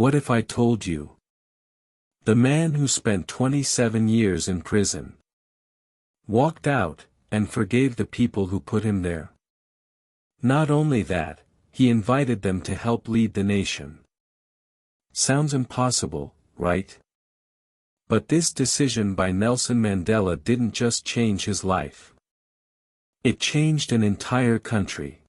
What if I told you? The man who spent 27 years in prison walked out, and forgave the people who put him there. Not only that, he invited them to help lead the nation. Sounds impossible, right? But this decision by Nelson Mandela didn't just change his life. It changed an entire country.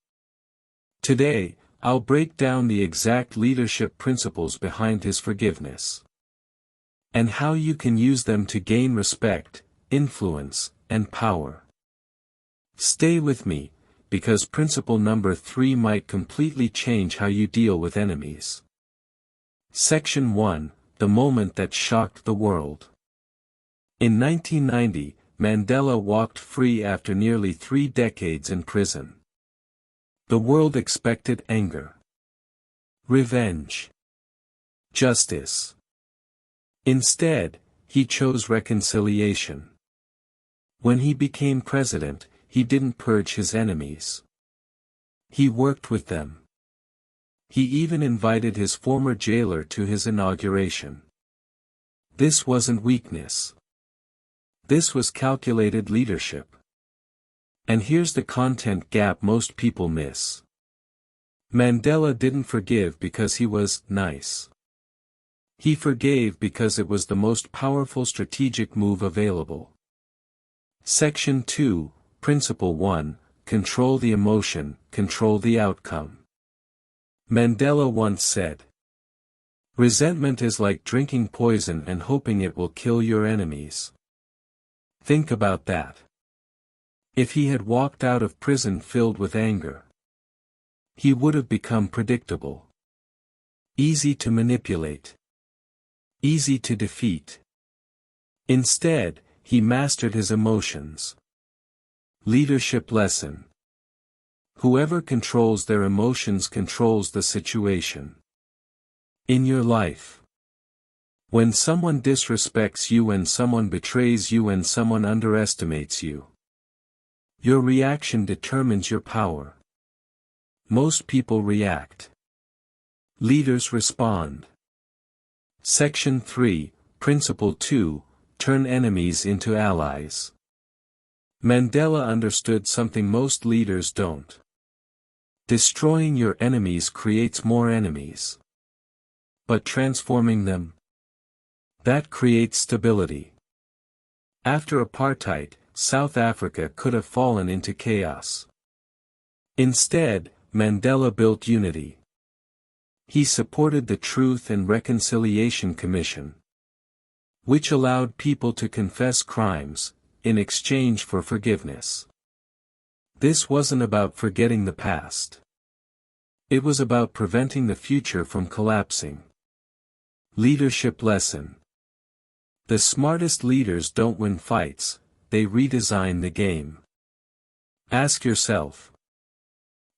Today, I'll break down the exact leadership principles behind his forgiveness, and how you can use them to gain respect, influence, and power. Stay with me, because principle number 3 might completely change how you deal with enemies. Section 1, the moment that shocked the world. In 1990, Mandela walked free after nearly 3 decades in prison. The world expected anger, revenge, justice. Instead, he chose reconciliation. When he became president, he didn't purge his enemies. He worked with them. He even invited his former jailer to his inauguration. This wasn't weakness. This was calculated leadership. And here's the content gap most people miss. Mandela didn't forgive because he was nice. He forgave because it was the most powerful strategic move available. Section 2, Principle 1, Control the emotion, control the outcome. Mandela once said, "Resentment is like drinking poison and hoping it will kill your enemies." Think about that. If he had walked out of prison filled with anger, he would have become predictable, easy to manipulate, easy to defeat. Instead, he mastered his emotions. Leadership lesson. Whoever controls their emotions controls the situation. In your life, when someone disrespects you, when someone betrays you, when someone underestimates you, your reaction determines your power. Most people react. Leaders respond. Section 3, Principle 2, Turn enemies into allies. Mandela understood something most leaders don't. Destroying your enemies creates more enemies. But transforming them, that creates stability. After apartheid, South Africa could have fallen into chaos. Instead, Mandela built unity. He supported the Truth and Reconciliation Commission, which allowed people to confess crimes, in exchange for forgiveness. This wasn't about forgetting the past. It was about preventing the future from collapsing. Leadership lesson. The smartest leaders don't win fights, they redesign the game. Ask yourself,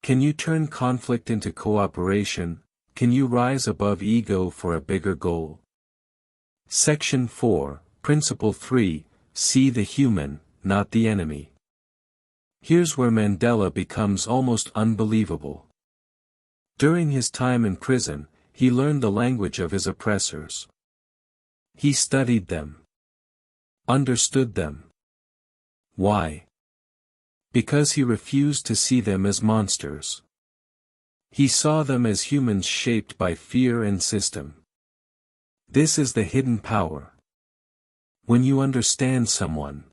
can you turn conflict into cooperation? Can you rise above ego for a bigger goal? Section 4, Principle 3, See the human, not the enemy. Here's where Mandela becomes almost unbelievable. During his time in prison, he learned the language of his oppressors. He studied them, understood them. Why? Because he refused to see them as monsters. He saw them as humans shaped by fear and system. This is the hidden power. When you understand someone,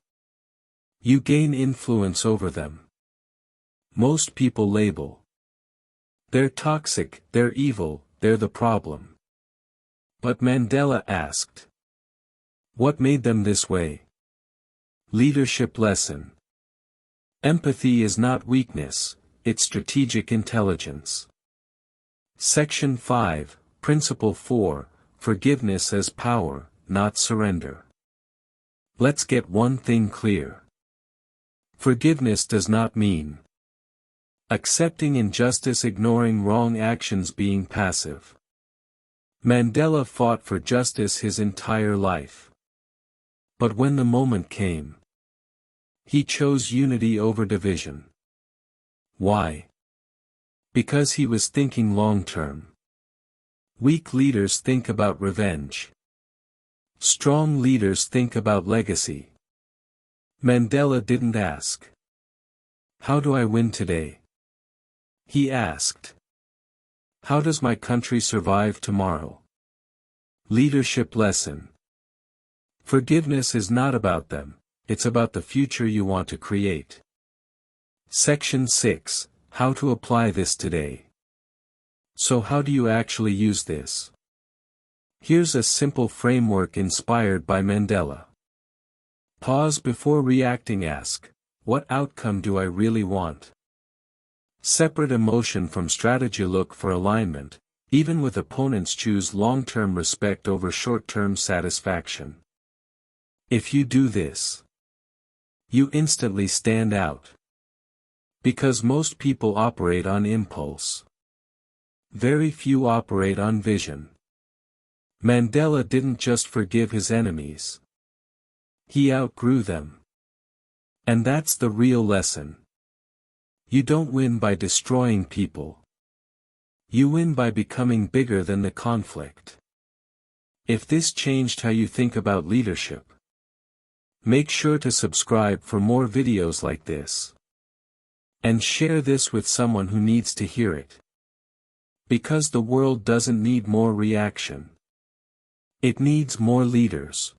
you gain influence over them. Most people label. They're toxic, they're evil, they're the problem. But Mandela asked, what made them this way? Leadership lesson. Empathy is not weakness, it's strategic intelligence. Section 5, Principle 4, Forgiveness as power, not surrender. Let's get one thing clear. Forgiveness does not mean accepting injustice, ignoring wrong actions, being passive. Mandela fought for justice his entire life. But when the moment came, he chose unity over division. Why? Because he was thinking long-term. Weak leaders think about revenge. Strong leaders think about legacy. Mandela didn't ask, "How do I win today?" He asked, "How does my country survive tomorrow?" Leadership lesson. Forgiveness is not about them, it's about the future you want to create. Section 6, How to apply this today. So how do you actually use this? Here's a simple framework inspired by Mandela. Pause before reacting. Ask, what outcome do I really want? Separate emotion from strategy. Look for alignment. Even with opponents, choose long-term respect over short-term satisfaction. If you do this, you instantly stand out. Because most people operate on impulse. Very few operate on vision. Mandela didn't just forgive his enemies. He outgrew them. And that's the real lesson. You don't win by destroying people. You win by becoming bigger than the conflict. If this changed how you think about leadership, make sure to subscribe for more videos like this. And share this with someone who needs to hear it. Because the world doesn't need more reaction. It needs more leaders.